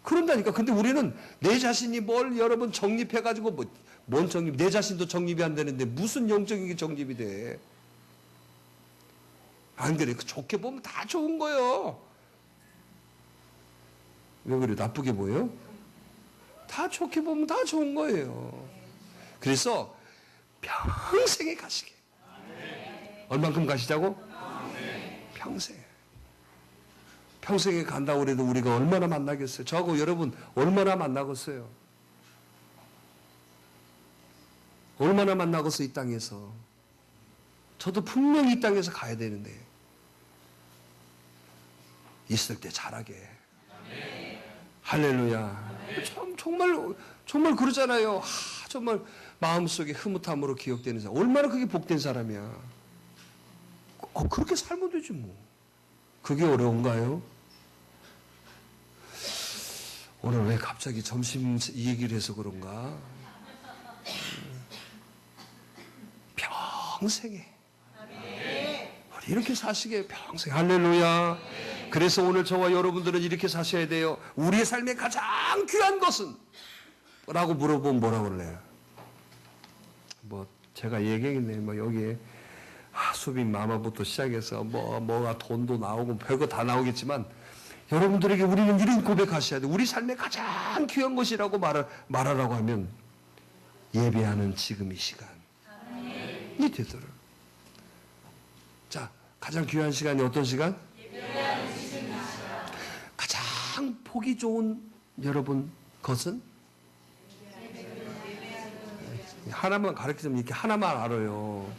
그런다니까. 근데 우리는 내 자신이 뭘 여러분 정립해가지고 뭔 정립? 내 자신도 정립이 안 되는데 무슨 영적인 게 정립이 돼? 안 그래? 좋게 보면 다 좋은 거예요. 왜 그래? 나쁘게 보여요? 다 좋게 보면 다 좋은 거예요. 그래서 평생에 가시게. 얼만큼 가시자고? 평생. 평생에 간다고 해도 우리가 얼마나 만나겠어요? 저하고 여러분 얼마나 만나겠어요? 얼마나 만나겠어요? 이 땅에서. 저도 분명히 이 땅에서 가야 되는데 있을 때 잘하게. 할렐루야. 정말 그러잖아요. 정말 마음속에 흐뭇함으로 기억되는 사람. 얼마나 그게 복된 사람이야. 그렇게 살면 되지 뭐. 그게 어려운가요? 오늘 왜 갑자기 점심 이 얘기를 해서 그런가? 평생에. 우리 이렇게 사시게 평생. 할렐루야. 그래서 오늘 저와 여러분들은 이렇게 사셔야 돼요. 우리의 삶의 가장 귀한 것은? 라고 물어보면 뭐라고 그래요? 제가 얘기했네. 여기에 수빈 마마부터 시작해서 뭐가 돈도 나오고 별거 다 나오겠지만 여러분들에게 우리는 이런 고백하셔야 돼. 우리 삶의 가장 귀한 것이라고 말하라고 하면 예배하는 지금 이 시간이 되더라. 자, 가장 귀한 시간이 어떤 시간? 예배하는 지금 이 시간. 가장 보기 좋은 여러분 것은? 하나만 가르치면 이렇게 하나만 알아요.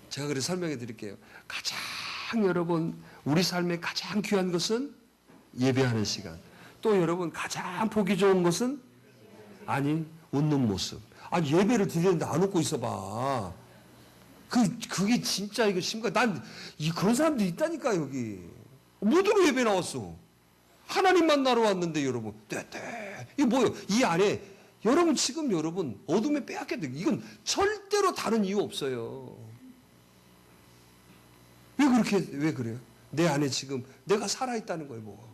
제가 그래서 설명해 드릴게요. 가장 여러분 우리 삶의 가장 귀한 것은 예배하는 시간. 또 여러분 가장 보기 좋은 것은? 아니, 웃는 모습. 아니, 예배를 드리는데 안 웃고 있어봐. 그게 진짜 이거 심각. 그런 사람들이 있다니까 여기. 뭐들로 예배 나왔어? 하나님 만나러 왔는데 여러분. 이게 뭐예요? 이 안에 여러분 지금 여러분 어둠에 빼앗게 돼. 이건 절대로 다른 이유 없어요. 왜 그래요? 내 안에 지금 내가 살아있다는 거예요, 뭐.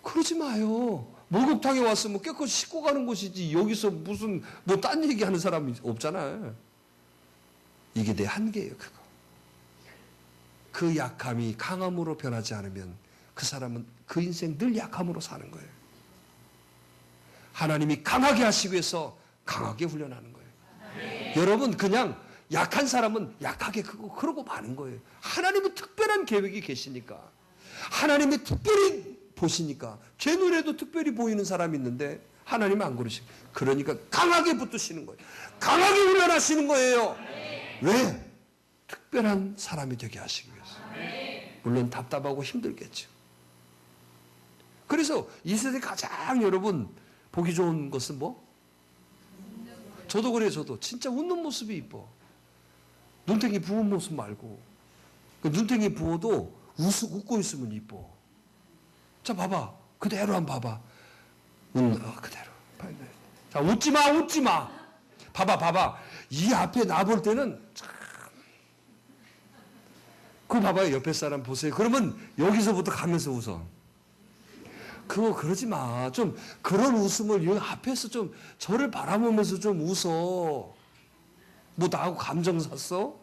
그러지 마요. 목욕탕에 왔으면 깨끗이 씻고 가는 곳이지, 여기서 무슨, 딴 얘기 하는 사람이 없잖아요. 이게 내 한계예요, 그거. 그 약함이 강함으로 변하지 않으면 그 사람은 그 인생 늘 약함으로 사는 거예요. 하나님이 강하게 하시기 위해서 강하게 훈련하는 거예요. 여러분, 그냥 약한 사람은 약하게 그러고 마는 거예요. 하나님은 특별한 계획이 계시니까. 하나님이 특별히 보시니까. 제 눈에도 특별히 보이는 사람이 있는데 하나님은 안 그러시고. 그러니까 강하게 붙드시는 거예요. 강하게 훈련하시는 거예요. 왜? 특별한 사람이 되게 하시기 위해서. 물론 답답하고 힘들겠죠. 그래서 이 세상에 가장 여러분 보기 좋은 것은 뭐? 저도 그래요. 저도 진짜 웃는 모습이 이뻐. 눈탱이 부은 모습 말고. 눈탱이 부어도 웃고 있으면 이뻐. 자, 봐봐. 그대로 한번 봐봐. 그대로. 자, 웃지 마, 웃지 마. 봐봐. 이 앞에 나 볼 때는 참. 그거 봐봐요. 옆에 사람 보세요. 그러면 여기서부터 가면서 웃어. 그거 그러지 마. 좀 그런 웃음을 여기 앞에서 좀 저를 바라보면서 좀 웃어. 나하고 감정 샀어?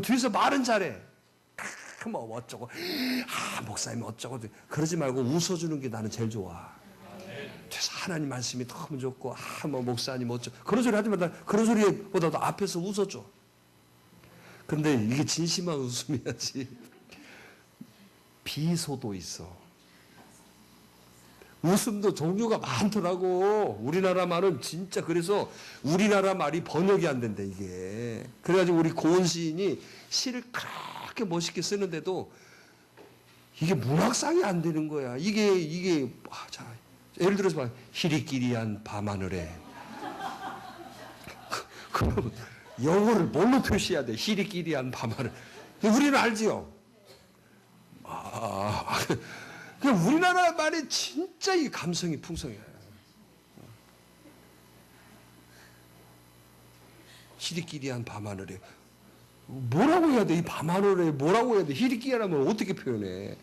뒤에서 말은 잘해. 어쩌고. 목사님 어쩌고. 그러지 말고 웃어주는 게 나는 제일 좋아. 뒤에서 하나님 말씀이 너무 좋고, 목사님 어쩌고. 그런 소리 하지 마. 그런 소리보다도 앞에서 웃어줘. 근데 이게 진심한 웃음이야지. 비소도 있어. 웃음도 종류가 많더라고. 우리나라 말은 진짜 그래서 우리나라 말이 번역이 안 된대 이게. 그래가지고 우리 고은 시인이 시를 그렇게 멋있게 쓰는데도 이게 문학상이 안 되는 거야. 이게 자 예를 들어서 봐. 희리끼리한 밤하늘에. 그럼 영어를 뭘로 표시해야 돼? 희리끼리한 밤하늘. 우리는 알지요. 우리나라 말에 진짜 이 감성이 풍성해요. 희리끼리한 밤하늘에. 뭐라고 해야 돼? 이 밤하늘에 뭐라고 해야 돼? 희리끼리하면 어떻게 표현해?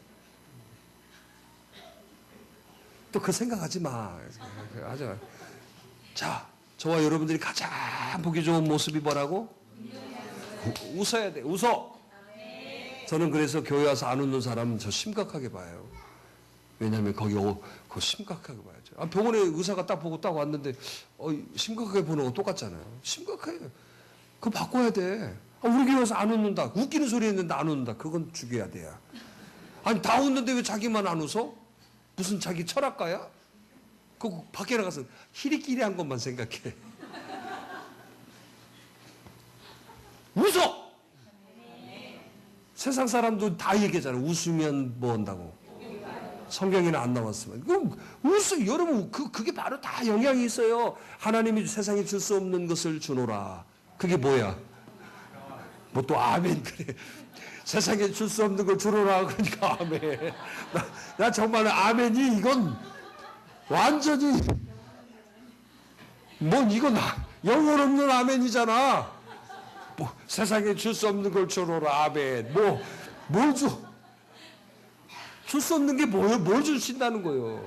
또 그 생각하지 마. 하지 마. 자, 저와 여러분들이 가장 보기 좋은 모습이 뭐라고? 웃어야 돼. 웃어. 저는 그래서 교회 와서 안 웃는 사람은 저 심각하게 봐요. 왜냐하면 거기 그거 심각하게 봐야죠. 병원에 의사가 딱 보고 딱 왔는데 심각하게 보는 거 똑같잖아요. 심각해. 그거 바꿔야 돼. 우리 교회 와서 안 웃는다. 웃기는 소리 했는데 안 웃는다. 그건 죽여야 돼요. 아니 다 웃는데 왜 자기만 안 웃어? 무슨 자기 철학가야? 그 밖에 나가서 희리끼리한 것만 생각해. 웃어! 세상 사람도 다 얘기하잖아. 웃으면 뭐 한다고. 성경에는 안 나왔으면. 그럼 웃어. 여러분 그게 바로 다 영향이 있어요. 하나님이 세상에 줄 수 없는 것을 주노라. 그게 뭐야? 뭐 또 아멘 그래. 세상에 줄 수 없는 걸 주노라. 그러니까 아멘. 나 정말 아멘이 이건 완전히 이건 영혼 없는 아멘이잖아. 뭐 세상에 줄 수 없는 걸 주노라. 아멘. 뭘 줘? 줄 수 없는 게 뭐예요? 뭘 주신다는 거예요?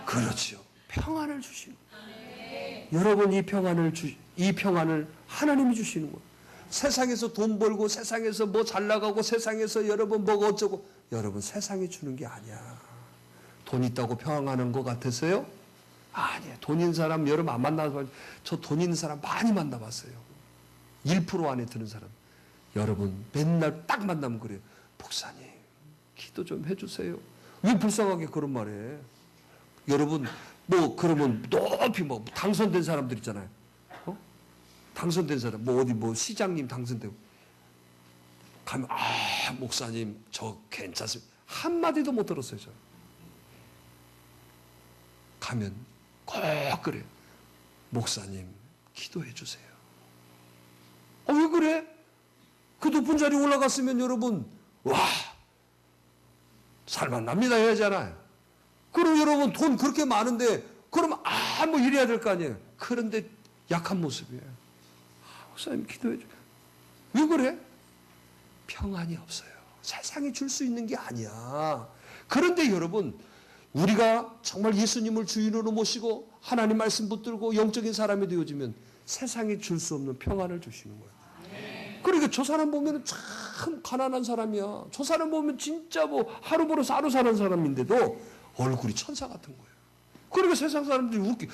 그렇죠. 평안을 주시는 거예요. 여러분 이 평안을 하나님이 주시는 거예요. 세상에서 돈 벌고 세상에서 뭐 잘 나가고 세상에서 여러분 뭐가 어쩌고 여러분 세상이 주는 게 아니야. 돈 있다고 평안한 것 같으세요? 아니에요. 돈 있는 사람 여러분 안 만나서 저 돈 있는 사람 많이 만나봤어요. 1% 안에 드는 사람. 여러분 맨날 딱 만나면 그래요. 목사님 기도 좀 해주세요. 왜 불쌍하게 그런 말해? 여러분 그러면 높이 당선된 사람들 있잖아요. 당선된 사람 어디 시장님 당선되고 가면 목사님 저 괜찮습니다. 한마디도 못 들었어요. 저 가면 꼭 그래요. 목사님 기도해 주세요. 왜 그래? 그 높은 자리에 올라갔으면 여러분 살만납니다 해야잖아요. 그럼 여러분 돈 그렇게 많은데 그럼 이래야 될 거 아니에요. 그런데 약한 모습이에요. 목사님 기도해 줘. 왜 그래? 평안이 없어요. 세상이 줄 수 있는 게 아니야. 그런데 여러분 우리가 정말 예수님을 주인으로 모시고 하나님 말씀 붙들고 영적인 사람이 되어지면 세상이 줄 수 없는 평안을 주시는 거예요. 그러니까 저 사람 보면 참 가난한 사람이야. 저 사람 보면 진짜 하루 벌어서 하루 사는 사람인데도 얼굴이 천사 같은 거예요. 그러니까 세상 사람들이 웃기.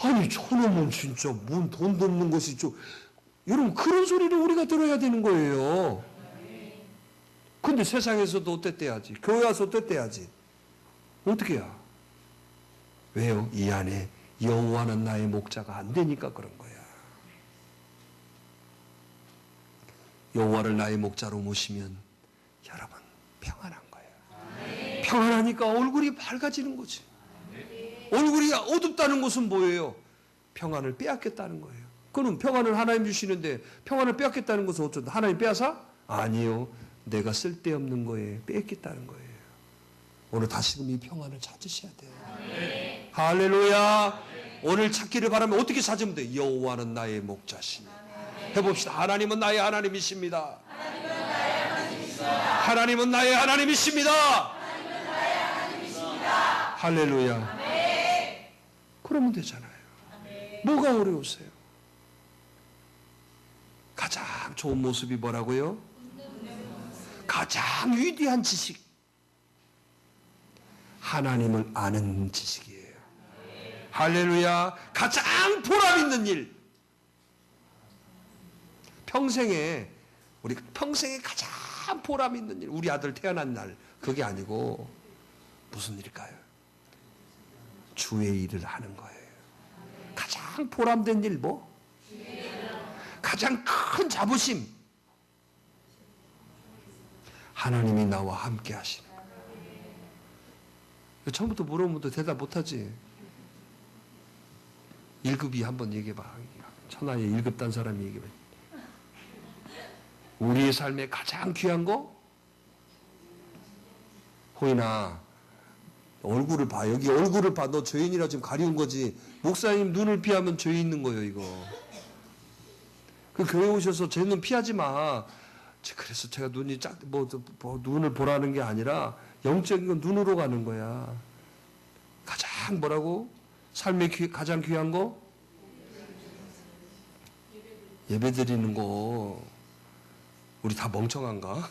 아니 저놈은 진짜 뭔 돈도 없는 것이 여러분 그런 소리를 우리가 들어야 되는 거예요. 근데 세상에서도 어땠대야지. 교회 와서 어땠대야지. 어떻게 해야? 왜요? 이 안에 여호와는 나의 목자가 안 되니까 그런 거야. 여호와를 나의 목자로 모시면 여러분 평안한 거예요. 평안하니까 얼굴이 밝아지는 거지. 얼굴이 어둡다는 것은 뭐예요? 평안을 빼앗겼다는 거예요. 그럼 평안을 하나님 주시는데 평안을 빼앗겼다는 것은 어쩐다? 하나님 빼앗아? 아니요. 내가 쓸데없는 거에 빼앗겼다는 거예요. 오늘 다시금 이 평안을 찾으셔야 돼요. 할렐루야. 오늘 찾기를 바라면 어떻게 찾으면 돼? 여호와는 나의 목자시니. 해봅시다. 하나님은 나의 하나님이십니다. 하나님은 나의 하나님이십니다. 할렐루야. 그러면 되잖아요. 뭐가 어려우세요? 가장 좋은 모습이 뭐라고요? 가장 위대한 지식. 하나님을 아는 지식이에요. 할렐루야. 가장 보람 있는 일. 우리 평생에 가장 보람 있는 일. 우리 아들 태어난 날. 그게 아니고 무슨 일일까요? 주의 일을 하는 거예요. 가장 보람된 일 뭐? 가장 큰 자부심. 하나님이 나와 함께 하시는. 처음부터 물어보면 대답 못하지. 1급이 한번 얘기해봐. 천하에 1급 딴 사람이 얘기해봐. 우리의 삶에 가장 귀한 거? 호인아, 얼굴을 봐. 여기 얼굴을 봐. 너 죄인이라 지금 가리운 거지. 목사님 눈을 피하면 죄 있는 거예요, 이거. 그 교회 오셔서 제 눈 피하지 마. 그래서 제가 눈이 눈을 보라는 게 아니라 영적인 건 눈으로 가는 거야. 가장 뭐라고? 삶에 가장 귀한 거? 예배 드리는 거. 우리 다 멍청한가?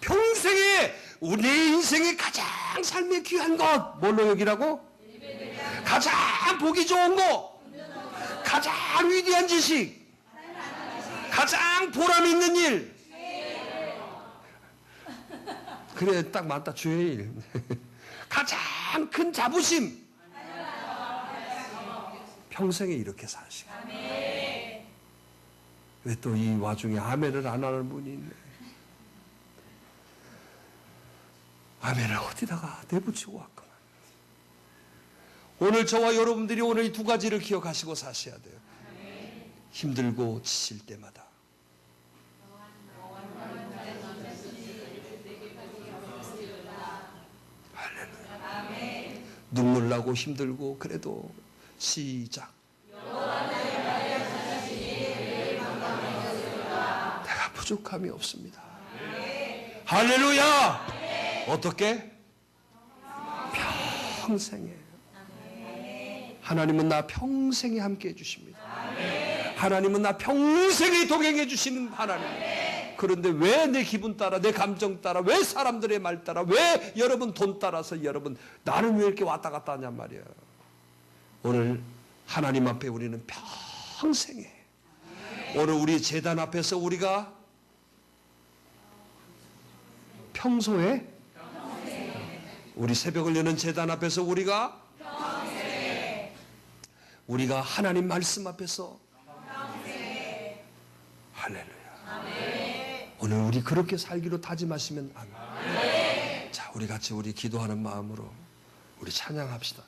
평생에 내 인생에 가장 삶에 귀한 것 뭘로 여기라고? 가장 보기 좋은 거, 가장 위대한 지식, 가장 보람 있는 일. 그래, 딱 맞다. 주의 일. 가장 큰 자부심. 평생에 이렇게 사시고. 왜 또 이 와중에 아멘을 안 하는 분이 있네. 아멘을 어디다가 내붙이고 왔구만. 오늘 저와 여러분들이 오늘 이 두 가지를 기억하시고 사셔야 돼요. 힘들고 지칠 때마다. 할렐루야. 눈물 나고 힘들고 그래도 시작. 내가 부족함이 없습니다. 할렐루야. 어떻게? 평생에. 하나님은 나 평생에 함께 해주십니다. 하나님은 나 평생에 동행해 주시는 하나님. 그런데 왜 내 기분 따라, 내 감정 따라, 왜 사람들의 말 따라, 왜 여러분 돈 따라서 여러분 나는 왜 이렇게 왔다 갔다 하냔 말이야. 오늘 하나님 앞에 우리는 평생에, 오늘 우리 제단 앞에서 우리가 평소에, 우리 새벽을 여는 제단 앞에서 우리가 하나님 말씀 앞에서 할렐루야. 오늘 우리 그렇게 살기로 다짐하시면 아멘. 자, 우리 같이 우리 기도하는 마음으로 우리 찬양합시다.